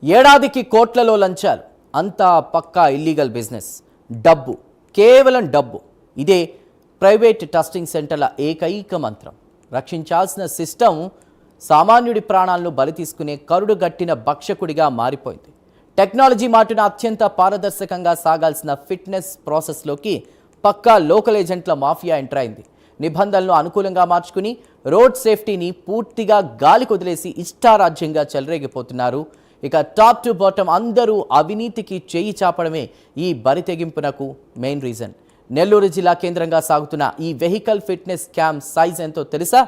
ఏడాదికి కోట్లలో లంచాలు, అంతా పక్కా ఇల్లీగల్ బిజినెస్. డబ్బు, కేవలం డబ్బు. ఇదే ప్రైవేట్ టెస్టింగ్ సెంటర్ల ఏకైక మంత్రం. రక్షించాల్సిన సిస్టమ్ సామాన్యుడి ప్రాణాలను బలి తీసుకునే కరుడుగట్టిన భక్షకుడిగా మారిపోయింది. టెక్నాలజీ మాటున అత్యంత పారదర్శకంగా సాగాల్సిన ఫిట్నెస్ ప్రాసెస్లోకి పక్కా లోకల్ ఏజెంట్ల మాఫియా ఎంటర్ అయింది. నిబంధనలను అనుకూలంగా మార్చుకుని రోడ్ సేఫ్టీని పూర్తిగా గాలి కొదిలేసి ఇష్టారాజ్యంగా చెలరేగిపోతున్నారు. ఇక టాప్ టు బాటమ్ అందరూ అవినీతికి చేయి చాపడమే ఈ బరితెగింపునకు మెయిన్ రీజన్. నెల్లూరు జిల్లా కేంద్రంగా సాగుతున్న ఈ వెహికల్ ఫిట్నెస్ స్కామ్ సైజ్ ఎంతో తెలుసా?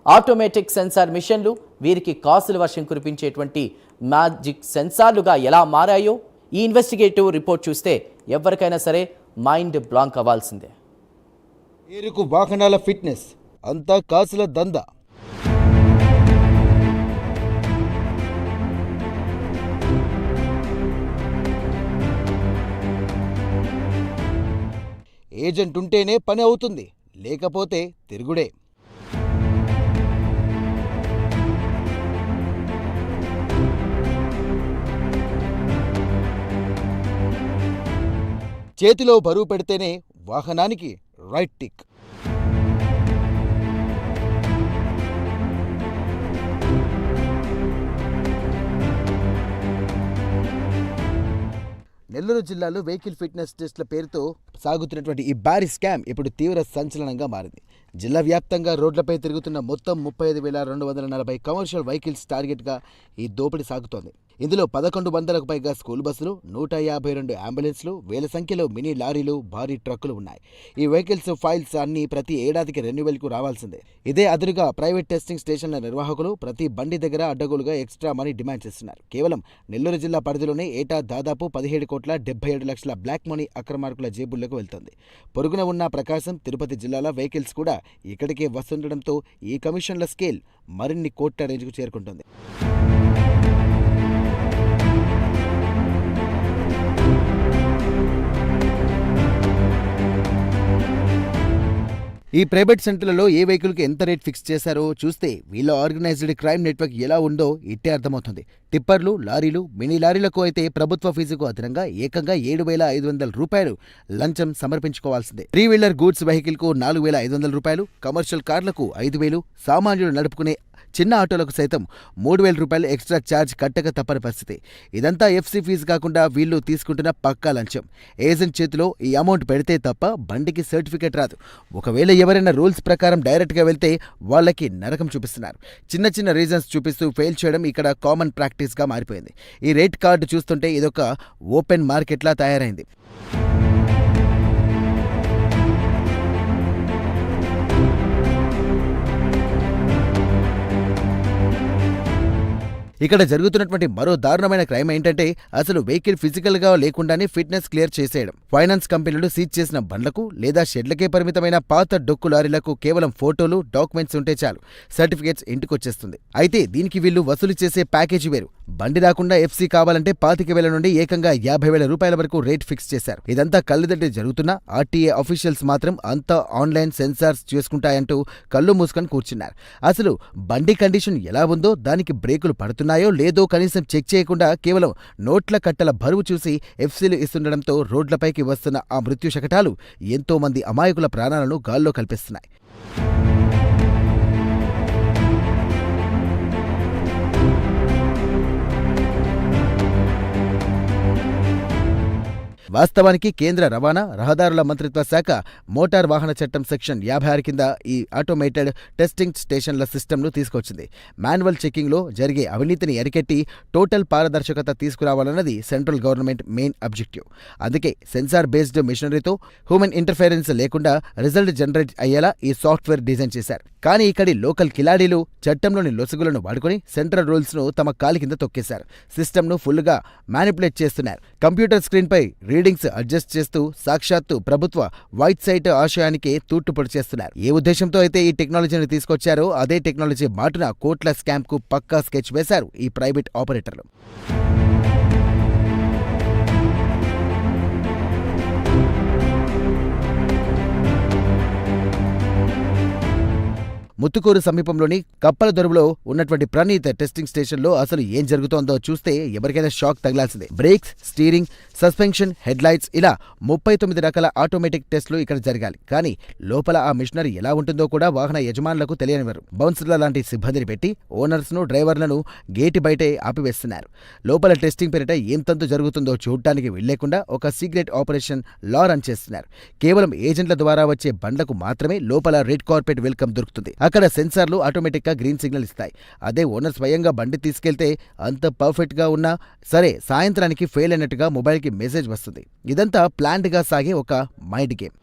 ఆటోమేటిక్ సెన్సార్ మిషన్లు వీరికి కాసుల వర్షం కురిపించేటువంటి మ్యాజిక్ సెన్సార్లుగా ఎలా మారాయో ఈ ఇన్వెస్టిగేటివ్ రిపోర్ట్ చూస్తే ఎవరికైనా సరే మైండ్ బ్లాంక్ అవ్వాల్సిందే. పేరుకు వాహనాల ఫిట్నెస్, అంతా కాసుల దందా. ఏజెంట్ ఉంటేనే పని అవుతుంది, లేకపోతే తిరుగుడే. చేతిలో బరువు పెడితేనే వాహనానికి రైట్ టిక్. నెల్లూరు జిల్లాలో వెహికల్ ఫిట్నెస్ టెస్ట్ల పేరుతో సాగుతున్నటువంటి ఈ భారీ స్కామ్ ఇప్పుడు తీవ్ర సంచలనంగా మారింది. జిల్లా వ్యాప్తంగా రోడ్లపై తిరుగుతున్న మొత్తం 35,240 కమర్షియల్ వెహికల్స్ టార్గెట్గా ఈ దోపిడీ సాగుతోంది. ఇందులో 1,100కు పైగా స్కూల్ బస్సులు, 152 అంబులెన్స్లు, వేల సంఖ్యలో మినీ లారీలు, భారీ ట్రక్కులు ఉన్నాయి. ఈ వెహికల్స్ ఫైల్స్ అన్ని ప్రతి ఏడాదికి రెన్యువల్కు రావాల్సిందే. ఇదే అదురుగా ప్రైవేట్ టెస్టింగ్ స్టేషన్ల నిర్వాహకులు ప్రతి బండి దగ్గర అడ్డగోలుగా ఎక్స్ట్రా మనీ డిమాండ్ చేస్తున్నారు. కేవలం నెల్లూరు జిల్లా పరిధిలోనే ఏటా దాదాపు 17,77,00,000 బ్లాక్ మనీ అక్రమార్కుల జేబుల్లోకి వెళ్తుంది. పొరుగున ఉన్న ప్రకాశం, తిరుపతి జిల్లాల వెహికల్స్ కూడా ఇక్కడికే వస్తుండటంతో ఈ కమిషన్ల స్కేల్ మరిన్ని కోట్ల రేంజ్కు చేరుకుంటుంది. ఈ ప్రైవేట్ సెంటర్లలో ఏ వెహికల్కి ఎంత రేట్ ఫిక్స్ చేశారో చూస్తే వీళ్ళ ఆర్గనైజ్డ్ క్రైమ్ నెట్వర్క్ ఎలా ఉందో ఇట్టే అర్థమవుతుంది. టిప్పర్లు, లారీలు, మినీ లారీలకు అయితే ప్రభుత్వ ఫీజుకు అదనంగా ఏకంగా 7,500 రూపాయలు లంచం సమర్పించుకోవాల్సిందే. 3 వీలర్ గూడ్స్ వెహికల్కు 4,500 రూపాయలు, కమర్షియల్ కార్లకు 5,000, సామాన్యులు నడుపుకునే చిన్న ఆటోలకు సైతం 3,000 రూపాయలు ఎక్స్ట్రా ఛార్జ్ కట్టక తప్పని పరిస్థితి. ఇదంతా ఎఫ్సీ ఫీజు కాకుండా వీళ్ళు తీసుకుంటున్న పక్కా లంచం. ఏజెంట్ చేతిలో ఈ అమౌంట్ పెడితే తప్ప బండికి సర్టిఫికేట్ రాదు. ఒకవేళ ఎవరైనా రూల్స్ ప్రకారం డైరెక్ట్గా వెళ్తే వాళ్ళకి నరకం చూపిస్తున్నారు. చిన్న చిన్న రీజన్స్ చూపిస్తూ ఫెయిల్ చేయడం ఇక్కడ కామన్ ప్రాక్టీస్గా మారిపోయింది. ఈ రేట్ కార్డు చూస్తుంటే ఇదొక ఓపెన్ మార్కెట్లా తయారైంది. ఇక్కడ జరుగుతున్నటువంటి మరో దారుణమైన క్రైమ్ ఏంటంటే అసలు వెహికల్ ఫిజికల్గా లేకుండానే ఫిట్నెస్ క్లియర్ చేసేయడం. ఫైనాన్స్ కంపెనీలు సీజ్ చేసిన బండ్లకు లేదా షెడ్లకే పరిమితమైన పాత డొక్కు లారీలకు కేవలం ఫోటోలు, డాక్యుమెంట్స్ ఉంటే చాలు, సర్టిఫికేట్స్ ఇంటికొచ్చేస్తుంది. అయితే దీనికి వీళ్ళు వసూలు చేసే ప్యాకేజీ వేరు. బండి రాకుండా ఎఫ్సీ కావాలంటే 25,000 నుండి ఏకంగా 50,000 రూపాయల వరకు రేట్ ఫిక్స్ చేశారు. ఇదంతా కళ్ళెదుటే జరుగుతున్నా ఆర్టీఏ అఫీషియల్స్ మాత్రం అంతా ఆన్లైన్ సెన్సార్స్ చేసుకుంటాయంటూ కళ్ళు మూసుకొని కూర్చున్నారు. అసలు బండి కండిషన్ ఎలా ఉందో, దానికి బ్రేకులు పడుతున్నాయో లేదో కనీసం చెక్ చేయకుండా కేవలం నోట్ల కట్టల బరువు చూసి ఎఫ్సీలు ఇస్తుండడంతో రోడ్లపైకి వస్తున్న ఆ మృత్యు శకటాలు ఎంతో మంది అమాయకుల ప్రాణాలను గాల్లో కల్పిస్తున్నాయి. వాస్తవానికి కేంద్ర రవాణా, రహదారుల మంత్రిత్వ శాఖ మోటార్ వాహన చట్టం సెక్షన్ 56 కింద ఈ ఆటోమేటెడ్ టెస్టింగ్ స్టేషన్ల సిస్టమ్ను తీసుకొచ్చింది. మాన్యువల్ చెకింగ్లో జరిగే అవినీతిని అరికెట్టి టోటల్ పారదర్శకత తీసుకురావాలన్నది సెంట్రల్ గవర్నమెంట్ మెయిన్ అబ్జెక్టివ్. అందుకే సెన్సార్ బేస్డ్ మిషనరీతో హ్యూమన్ ఇంటర్ఫెరెన్స్ లేకుండా రిజల్ట్ జనరేట్ అయ్యేలా ఈ సాఫ్ట్వేర్ డిజైన్ చేశారు. కానీ ఇక్కడి లోకల్ కిలాడీలు చట్టంలోని లొసుగులను వాడుకొని సెంట్రల్ రూల్స్ను తమ కాలి కింద తొక్కేశారు. సిస్టమ్ను ఫుల్గా మ్యానిపులేట్ చేస్తున్నారు. కంప్యూటర్ స్క్రీన్పై రీడింగ్స్ అడ్జస్ట్ చేస్తూ సాక్షాత్తు ప్రభుత్వ వైట్ సైట్ ఆశయానికే తూట్టుపొడి చేస్తున్నారు. ఏ ఉద్దేశంతో అయితే ఈ టెక్నాలజీని తీసుకొచ్చారో అదే టెక్నాలజీ మాటున కోట్ల స్కామ్కు పక్కా స్కెచ్ వేశారు ఈ ప్రైవేట్ ఆపరేటర్లు. ముత్తుకూరు సమీపంలోని కప్పల దొరువులో ఉన్నటువంటి ప్రణీత్ టెస్టింగ్ స్టేషన్లో అసలు ఏం జరుగుతోందో చూస్తే ఎవరికైనా షాక్ తగలాల్సిందే. Brakes, steering, suspension, head lights ఇలా 39 రకాల ఆటోమేటిక్ టెస్టులు ఇక్కడ జరగాలి. కానీ లోపల ఆ మిషనరీ ఎలా ఉంటుందో కూడా వాహన యజమానులకు తెలియనివారు. బౌన్సర్ల లాంటి సిబ్బందిని పెట్టి ఓనర్స్ ను, డ్రైవర్లను గేటు బయటే ఆపివేస్తున్నారు. లోపల టెస్టింగ్ పేరిట ఏం తంతు జరుగుతుందో చూడటానికి వెళ్లేకుండా ఒక సీక్రెట్ ఆపరేషన్ లా రన్ చేస్తున్నారు. కేవలం ఏజెంట్ల ద్వారా వచ్చే బండ్లకు మాత్రమే లోపల రెడ్ కార్పెట్ వెల్కమ్ దొరుకుతుంది. అక్కడ సెన్సార్లు ఆటోమేటిక్ గా గ్రీన్ సిగ్నల్ ఇస్తాయి. అదే ఓనర్ స్వయంగా బండి తీసుకెళ్తే అంత పర్ఫెక్ట్ గా ఉన్నా సరే సాయంత్రానికి ఫెయిల్ అయినట్టుగా మొబైల్ కి మెసేజ్ వస్తుంది. ఇదంతా ప్లాన్డ్ గా సాగే ఒక మైండ్ గేమ్.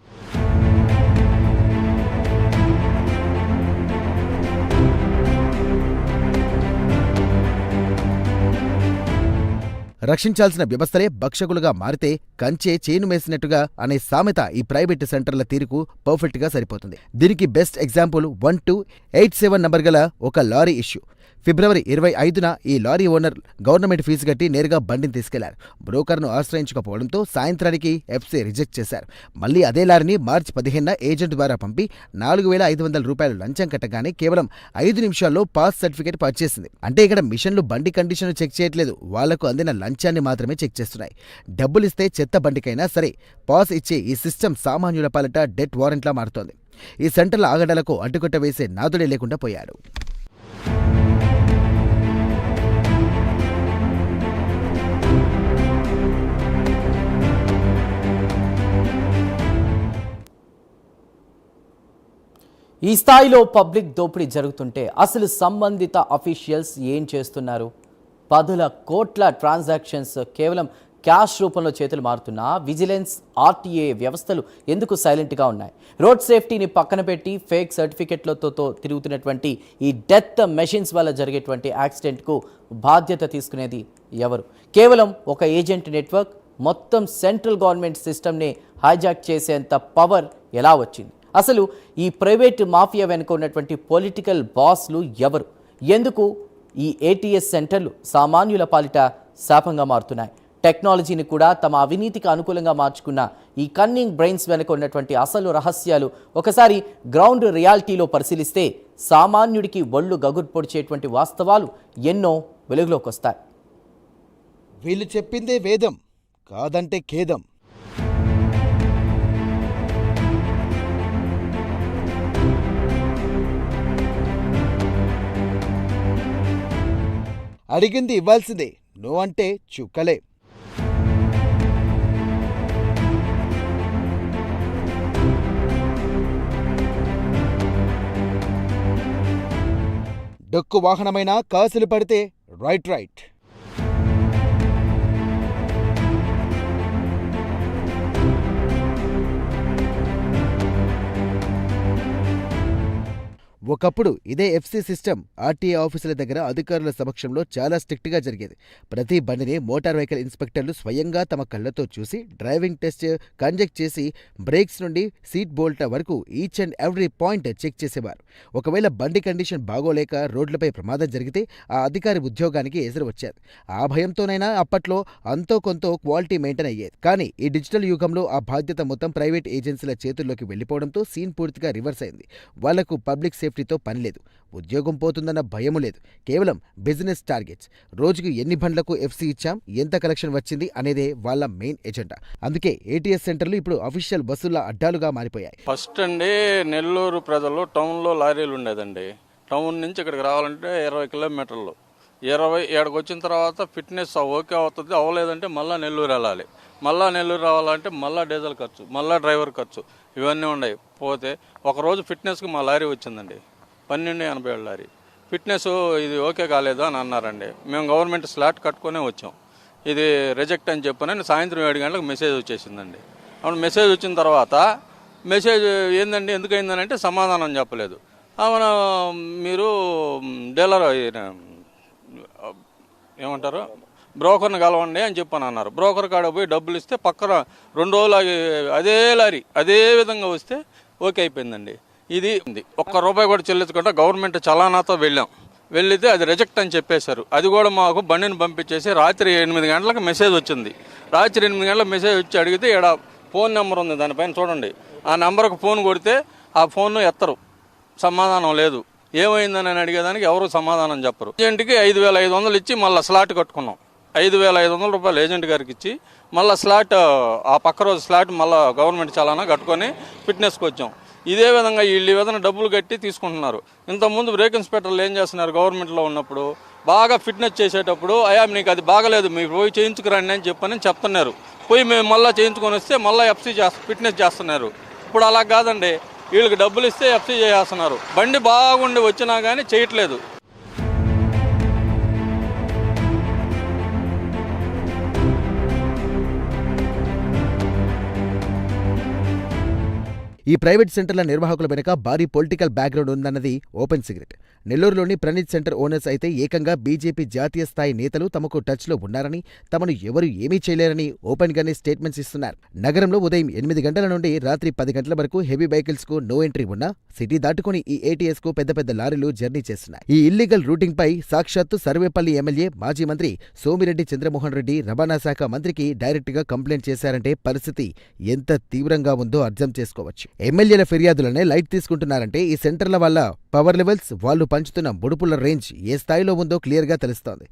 రక్షించాల్సిన వ్యవస్థలే భక్షకులుగా మారితే కంచే చేను మేసినట్టుగా అనే సామెత ఈ ప్రైవేట్ సెంటర్ల తీరుకు పర్ఫెక్ట్ గా సరిపోతుంది. దీనికి బెస్ట్ ఎగ్జాంపుల్ 1287 నంబర్ గల ఒక లారీ ఇష్యూ. ఫిబ్రవరి 25న ఈ లారీ ఓనర్ గవర్నమెంట్ ఫీజు కట్టి నేరుగా బండిని తీసుకెళ్లారు. బ్రోకర్ను ఆశ్రయించకపోవడంతో సాయంత్రానికి ఎఫ్సీ రిజెక్ట్ చేశారు. మళ్లీ అదే లారీని మార్చి 15న ఏజెంట్ ద్వారా పంపి 4,500 రూపాయలు లంచం కట్టగానే కేవలం 5 నిమిషాల్లో పాస్ సర్టిఫికేట్ పర్చేసింది. అంటే ఇక్కడ మిషన్లు బండి కండిషన్ చెక్ చేయట్లేదు, వాళ్లకు అందిన లంచాన్ని మాత్రమే చెక్ చేస్తున్నాయి. డబ్బులిస్తే చెత్త బండికైనా సరే పాస్ ఇచ్చే ఈ సిస్టమ్ సామాన్యుల పాలట డెత్ వారెంట్లా మారుతోంది. ఈ సెంటర్ల ఆగడాలకు అడ్డుకట్ట వేసే నాదుడే లేకుండా పోయాడు. ఈ స్థాయిలో పబ్లిక్ దోపిడీ జరుగుతుంటే అసలు సంబంధిత అఫీషియల్స్ ఏం చేస్తున్నారు? 10 కోట్ల ట్రాన్సాక్షన్స్ కేవలం క్యాష్ రూపంలో చేతులు మారుతున్నా విజిలెన్స్, ఆర్టీఏ వ్యవస్థలు ఎందుకు సైలెంట్గా ఉన్నాయి? రోడ్ సేఫ్టీని పక్కన పెట్టి ఫేక్ సర్టిఫికెట్లతో తిరుగుతున్నటువంటి ఈ డెత్ మెషిన్స్ వల్ల జరిగేటువంటి యాక్సిడెంట్కు బాధ్యత తీసుకునేది ఎవరు? కేవలం ఒక ఏజెంట్ నెట్వర్క్ మొత్తం సెంట్రల్ గవర్నమెంట్ సిస్టమ్ని హైజాక్ చేసేంత పవర్ ఎలా వచ్చింది? అసలు ఈ ప్రైవేట్ మాఫియా వెనుక ఉన్నటువంటి పొలిటికల్ బాస్లు ఎవరు? ఎందుకు ఈ ఏటీఎస్ సెంటర్లు సామాన్యుల పాలిట శాపంగా మారుతున్నాయి? టెక్నాలజీని కూడా తమ అవినీతికి అనుకూలంగా మార్చుకున్న ఈ కన్నింగ్ బ్రెయిన్స్ వెనుక ఉన్నటువంటి అసలు రహస్యాలు ఒకసారి గ్రౌండ్ రియాలిటీలో పరిశీలిస్తే సామాన్యుడికి ఒళ్ళు గగురు పొడిచేటువంటి వాస్తవాలు ఎన్నో వెలుగులోకి వస్తాయి. వీళ్ళు చెప్పిందే వేదం, కాదంటే ఖేదం. అడిగింది ఇవ్వాల్సిందే, నో అంటే చుక్కలే. డొక్కు వాహనమైనా కాసులు పడితే రైట్. ఒకప్పుడు ఇదే ఎఫ్సీ సిస్టమ్ ఆర్టీఏ ఆఫీసుల దగ్గర అధికారుల సమక్షంలో చాలా స్ట్రిక్ట్గా జరిగేది. ప్రతి బండిని మోటార్ వెహికల్ ఇన్స్పెక్టర్లు స్వయంగా తమ కళ్లతో చూసి డ్రైవింగ్ టెస్ట్ కండక్ట్ చేసి బ్రేక్స్ నుండి సీట్ బోల్ట్ వరకు each and every point check చేసేవారు. ఒకవేళ బండి కండిషన్ బాగోలేక రోడ్లపై ప్రమాదం జరిగితే ఆ అధికారి ఉద్యోగానికి ఎదురు వచ్చేది. ఆ భయంతోనైనా అప్పట్లో అంతో కొంత క్వాలిటీ మెయింటైన్ అయ్యేది. కానీ ఈ డిజిటల్ యుగంలో ఆ బాధ్యత మొత్తం ప్రైవేట్ ఏజెన్సీల చేతుల్లోకి వెళ్లిపోవడంతో సీన్ పూర్తిగా రివర్స్ అయింది. వాళ్లకు పబ్లిక్ సేఫ్టీతో పని లేదు, ఉద్యోగం పోతుందన్న భయము లేదు, కేవలం బిజినెస్ టార్గెట్స్. రోజుకు ఎన్ని బండ్లకు ఎఫ్సీ ఇచ్చాం, ఎంత కలెక్షన్ వచ్చింది అనేదే వాళ్ళ మెయిన్ ఎజెండా. అందుకే ఏటీఎస్ సెంటర్లు ఇప్పుడు అఫీషియల్ బస్సుల అడ్డాలుగా మారిపోయాయి. ఫస్ట్ అండి నెల్లూరు ప్రజలు టౌన్లో లారీలు ఉండేదండి. టౌన్ నుంచి ఇక్కడికి రావాలంటే 20 కిలోమీటర్లు. 20 ఏడకు వచ్చిన తర్వాత ఫిట్నెస్ ఓకే అవుతుంది, అవ్వలేదంటే మళ్ళీ నెల్లూరు వెళ్ళాలి. మళ్ళీ నెల్లూరు రావాలంటే మళ్ళీ డీజిల్ ఖర్చు, మళ్ళీ డ్రైవర్ ఖర్చు, ఇవన్నీ ఉన్నాయి. పోతే ఒకరోజు ఫిట్నెస్కి మా లారీ వచ్చిందండి, 1287 లారీ. ఫిట్నెస్ ఇది ఓకే కాలేదు అని అన్నారండి. మేము గవర్నమెంట్ స్లాట్ కట్టుకునే వచ్చాం. ఇది రిజెక్ట్ అని చెప్పని సాయంత్రం 7 గంటలకు మెసేజ్ వచ్చేసిందండి. అప్పుడు మెసేజ్ వచ్చిన తర్వాత మెసేజ్ ఏందండి ఎందుకైందని అంటే సమాధానం చెప్పలేదు. మన మీరు డీలర్ ఏమంటారు బ్రోకర్ని కలవండి అని చెప్పని అన్నారు. బ్రోకర్ కాడ పోయి డబ్బులు ఇస్తే పక్కన 2 రోజులు అదే లారీ అదే విధంగా వస్తే ఓకే అయిపోయిందండి. ఇది ₹1 కూడా చెల్లించకుండా గవర్నమెంట్ చలానాతో వెళ్తే అది రిజెక్ట్ అని చెప్పేశారు. అది కూడా మాకు బండిని పంపించేసి రాత్రి 8 గంటలకు మెసేజ్ వచ్చింది. రాత్రి 8 గంటలకు మెసేజ్ వచ్చి అడిగితే ఇక్కడ ఫోన్ నెంబర్ ఉంది, దానిపైన చూడండి. ఆ నెంబర్కు ఫోన్ కొడితే ఆ ఫోన్ ఎత్తరు, సమాధానం లేదు. ఏమైందని అడిగేదానికి ఎవరు సమాధానం చెప్పరు. ఏజెంట్కి 5,500 ఇచ్చి మళ్ళీ స్లాట్ కట్టుకున్నాం. 5,500 రూపాయలు ఏజెంట్ గారికి ఇచ్చి మళ్ళీ స్లాట్, ఆ పక్క రోజు స్లాట్ మళ్ళీ గవర్నమెంట్ చాలానా కట్టుకొని ఫిట్నెస్కి వచ్చాం. ఇదే విధంగా వీళ్ళు ఏదైనా డబ్బులు కట్టి తీసుకుంటున్నారు. ఇంతకుముందు బ్రేక్ ఇన్స్పెక్టర్లు ఏం చేస్తున్నారు, గవర్నమెంట్లో ఉన్నప్పుడు బాగా ఫిట్నెస్ చేసేటప్పుడు అయ్యా మీకు అది బాగలేదు మీరు పోయి చేయించుకురండి అని చెప్తున్నారు. పోయి మేము మళ్ళీ చేయించుకొని వస్తే మళ్ళీ ఫిట్నెస్ చేస్తున్నారు. ఇప్పుడు అలా కాదండి, వీళ్ళకి డబ్బులు ఇస్తే ఎఫ్సీ చేస్తున్నారు. బండి బాగుండి వచ్చినా కానీ చేయట్లేదు. ఈ ప్రైవేట్ సెంటర్ల నిర్వాహకుల వెనుక భారీ పొలిటికల్ బ్యాక్గ్రౌండ్ ఉందన్నది ఓపెన్ సీక్రెట్. నెల్లూరులోని ప్రణీత్ సెంటర్ ఓనర్స్ అయితే ఏకంగా బీజేపీ జాతీయ స్థాయి నేతలు తమకు టచ్లో ఉన్నారని, తమను ఎవరూ ఏమీ చేయలేరని ఓపెన్గానే స్టేట్మెంట్స్ ఇస్తున్నారు. నగరంలో ఉదయం 8 గంటల నుండి రాత్రి 10 గంటల వరకు హెవీ వెహికల్స్కు నో ఎంట్రీ ఉన్నా సిటీ దాటుకుని ఈ ఏటీఎస్కు పెద్ద పెద్ద లారీలు జర్నీ చేస్తున్నాయి. ఈ ఇల్లీగల్ రూటింగ్పై సాక్షాత్తు సర్వేపల్లి ఎమ్మెల్యే, మాజీ మంత్రి సోమిరెడ్డి చంద్రమోహన్ రెడ్డి రవాణా శాఖ మంత్రికి డైరెక్ట్గా కంప్లైంట్ చేశారంటే పరిస్థితి ఎంత తీవ్రంగా ఉందో అర్థం చేసుకోవచ్చు. ఎమ్మెల్యేల ఫిర్యాదులనే లైట్ తీసుకుంటున్నారంటే ఈ సెంటర్ల వల్ల పవర్ లెవెల్స్, వాళ్లు పంచుతున్న ముడుపుల రేంజ్ ఏ స్థాయిలో ఉందో క్లియర్గా తెలుస్తోంది.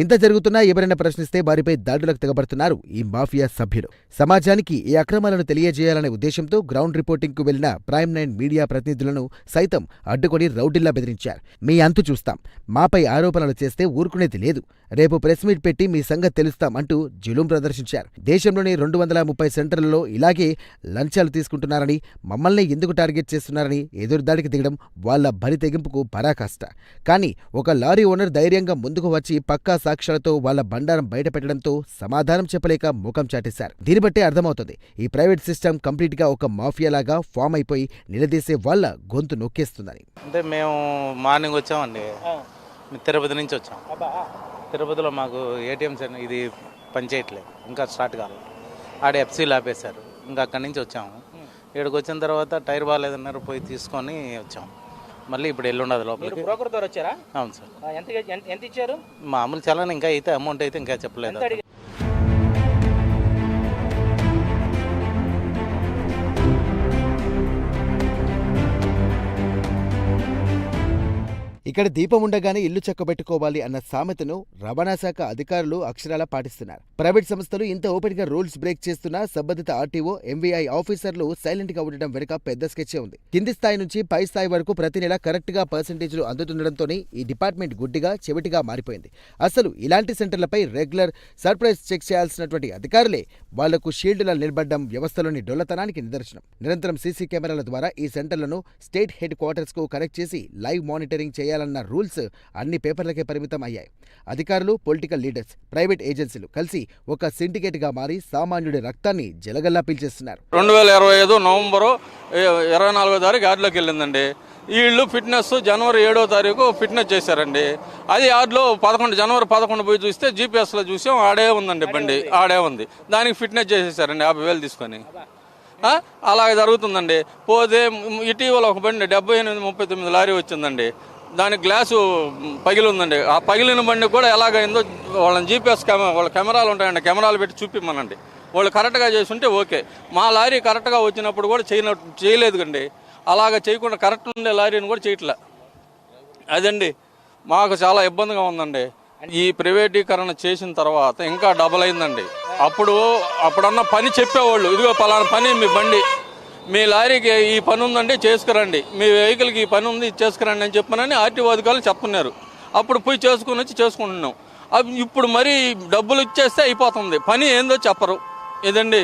ఇంత జరుగుతున్నా ఎవరైనా ప్రశ్నిస్తే వారిపై దాడులకు తెగబడుతున్నారు ఈ మాఫియా సభ్యులు. సమాజానికి ఈ అక్రమాలను తెలియజేయాలనే ఉద్దేశంతో గ్రౌండ్ రిపోర్టింగ్కు వెళ్లిన ప్రైమ్ 9 మీడియా ప్రతినిధులను సైతం అడ్డుకొని రౌడీల్లా బెదిరించారు. మీ అంతు చూస్తాం, మాపై ఆరోపణలు చేస్తే ఊరుకునేది లేదు, రేపు ప్రెస్ మీట్ పెట్టి మీ సంగతి తెలుస్తాం అంటూ జులుం ప్రదర్శించారు. దేశంలోని 230 సెంటర్లలో ఇలాగే లంచాలు తీసుకుంటున్నారని, మమ్మల్ని ఎందుకు టార్గెట్ చేస్తున్నారని ఎదురుదాడికి దిగడం వాళ్ల బరి తెగింపుకు పరాకాష్ట. కానీ ఒక లారీ ఓనర్ ధైర్యంగా ముందుకు వచ్చి పక్కా సాక్ష్యాలతో వాళ్ల బండారం బయటపెట్టడంతో సమాధానం చెప్పలేక ముఖం చాటేశారు. దీన్ని బట్టే అర్థమవుతుంది ఈ ప్రైవేట్ సిస్టమ్ కంప్లీట్ గా ఒక మాఫియాలాగా ఫామ్ అయిపోయి నిలదీసే వాళ్ళ గొంతు నొక్కేస్తుందని. అంటే మేము మార్నింగ్ వచ్చామండి, తిరుపతి నుంచి వచ్చాం. తిరుపతిలో మాకు ఏటీఎం ఇది పనిచేయట్లేదు, ఇంకా స్టార్ట్ కాలేదు. ఆడ ఎఫ్సీలు ఆపేశారు. ఇంకా అక్కడి నుంచి వచ్చాము. ఇక్కడికి వచ్చిన తర్వాత టైర్ బాగాలేదన్నారు, పోయి తీసుకొని వచ్చాము. మళ్ళీ ఇప్పుడు ఎల్లుండదు లోపలికి. బ్రోకర్ ద్వారా వచ్చారా? అవును సార్. ఎంత ఇచ్చారు? మామూలు చలానా ఇంకా అయితే అమౌంట్ అయితే ఇంకా చెప్పలేదు. ఇక్కడ దీపం ఉండగానే ఇల్లు చక్కబెట్టుకోవాలి అన్న సామెతను రవాణా శాఖ అధికారులు అక్షరాలా పాటిస్తున్నారు. ప్రైవేట్ సంస్థలు ఇంత ఓపెన్ గా రూల్స్ బ్రేక్ చేస్తున్నా సంబంధిత ఆర్టీఓ, ఎంవీఐ ఆఫీసర్లు సైలెంట్ గా ఉండడం వెనుక పెద్ద స్కెచ్చే ఉంది. కింది స్థాయి నుంచి పై స్థాయి వరకు ప్రతి నెల కరెక్ట్ గా పర్సెంటేజ్లు అందుతుండటంతోనే ఈ డిపార్ట్మెంట్ గుడ్డిగా చెవిటిగా మారిపోయింది. అసలు ఇలాంటి సెంటర్లపై రెగ్యులర్ సర్ప్రైజ్ చెక్ చేయాల్సినటువంటి అధికారులే వాళ్లకు షీల్డ్లా నిలబడ్డం వ్యవస్థలోని డొల్లతనానికి నిదర్శనం. నిరంతరం సీసీ కెమెరాల ద్వారా ఈ సెంటర్లను స్టేట్ హెడ్ క్వార్టర్స్ కు కనెక్ట్ చేసి లైవ్ మానిటరింగ్ చేయాలన్న రూల్స్ అన్ని పేపర్లకే పరిమితం అయ్యాయి. అధికారులు, పొలిటికల్ లీడర్స్, ప్రైవేట్ ఏజెన్సీలు కలిసి ఒక సిండికేట్ గా మారి సామాన్యుడి రక్తాన్ని జలగల్లా పీల్చేస్తున్నారు. 2025 నవంబరు 24వ తారీఖు యార్డ్లోకి వెళ్ళిందండి. వీళ్ళు ఫిట్నెస్ జనవరి 7వ తారీఖు ఫిట్నెస్ చేశారండి. అది యార్డ్లో జనవరి 11 పోయి చూస్తే జీపీఎస్లో చూసాం, ఆడే ఉందండి బండి, ఆడే ఉంది. దానికి ఫిట్నెస్ చేసేసారండి 50,000 తీసుకొని. అలాగే జరుగుతుందండి. పోతే ఇటీవల ఒక బండి 7839 లారీ వచ్చిందండి. దానికి గ్లాసు పగిలి ఉందండి. ఆ పగిలిన బండి కూడా ఎలాగైందో వాళ్ళని జీపీఎస్ వాళ్ళ కెమెరాలు ఉంటాయండి, కెమెరాలు పెట్టి చూపిమ్మనండి. వాళ్ళు కరెక్ట్గా చేసుంటే ఓకే. మా లారీ కరెక్ట్గా వచ్చినప్పుడు కూడా చేయలేదు కండి. అలాగ చేయకుండా కరెక్ట్ ఉండే లారీని కూడా చేయట్లే. అదండి మాకు చాలా ఇబ్బందిగా ఉందండి. ఈ ప్రైవేటీకరణ చేసిన తర్వాత ఇంకా డబల్ అయిందండి. అప్పుడన్నా పని చెప్పేవాళ్ళు, ఇదిగో పలానా పని మీ బండి, మీ లారీకి ఈ పని ఉందండి చేసుకురండి, మీ వెహికల్కి ఈ పని ఉంది చేసుకురండి అని చెప్పనని ఆర్టీఓ అధికారులు చెప్తున్నారు. అప్పుడు పోయి చేసుకుని వచ్చి చేసుకుంటున్నాం. ఇప్పుడు మరి డబ్బులు ఇచ్చేస్తే అయిపోతుంది, పని ఏందో చెప్పరు. ఇదండి.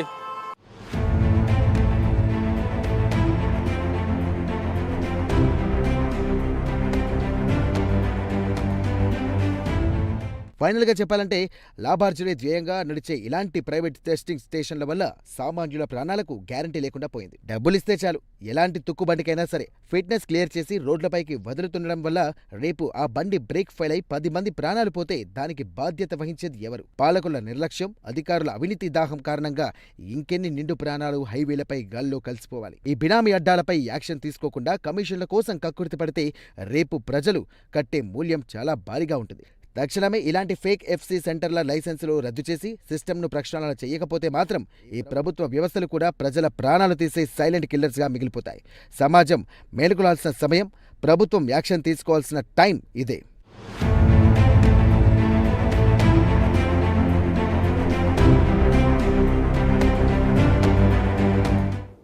ఫైనల్గా చెప్పాలంటే లాభార్జనే ధ్యేయంగా నడిచే ఇలాంటి ప్రైవేట్ టెస్టింగ్ స్టేషన్ల వల్ల సామాన్యుల ప్రాణాలకు గ్యారంటీ లేకుండా పోయింది. డబ్బులిస్తే చాలు ఎలాంటి తుక్కుబండికైనా సరే ఫిట్నెస్ క్లియర్ చేసి రోడ్లపైకి వదులుతుండడం వల్ల రేపు ఆ బండి బ్రేక్ ఫెయిల్ అయి 10 మంది ప్రాణాలు పోతే దానికి బాధ్యత వహించేది ఎవరు? పాలకుల నిర్లక్ష్యం, అధికారుల అవినీతి దాహం కారణంగా ఇంకెన్ని నిండు ప్రాణాలు హైవేలపై గాల్లో కలిసిపోవాలి. ఈ బినామీ అడ్డాలపై యాక్షన్ తీసుకోకుండా కమిషన్ల కోసం కక్కుర్తి పడితే రేపు ప్రజలు కట్టే మూల్యం చాలా భారీగా ఉంటుంది. తక్షణమే ఇలాంటి ఫేక్ ఎఫ్సి సెంటర్ల లైసెన్సులు రద్దు చేసి సిస్టమ్ను ప్రక్షాళన చేయకపోతే మాత్రం ఈ ప్రభుత్వ వ్యవస్థలు కూడా ప్రజల ప్రాణాలు తీసే సైలెంట్ కిల్లర్స్గా మిగిలిపోతాయి. సమాజం మేలుకొలాల్సిన సమయం, ప్రభుత్వం యాక్షన్ తీసుకోవాల్సిన టైం ఇదే.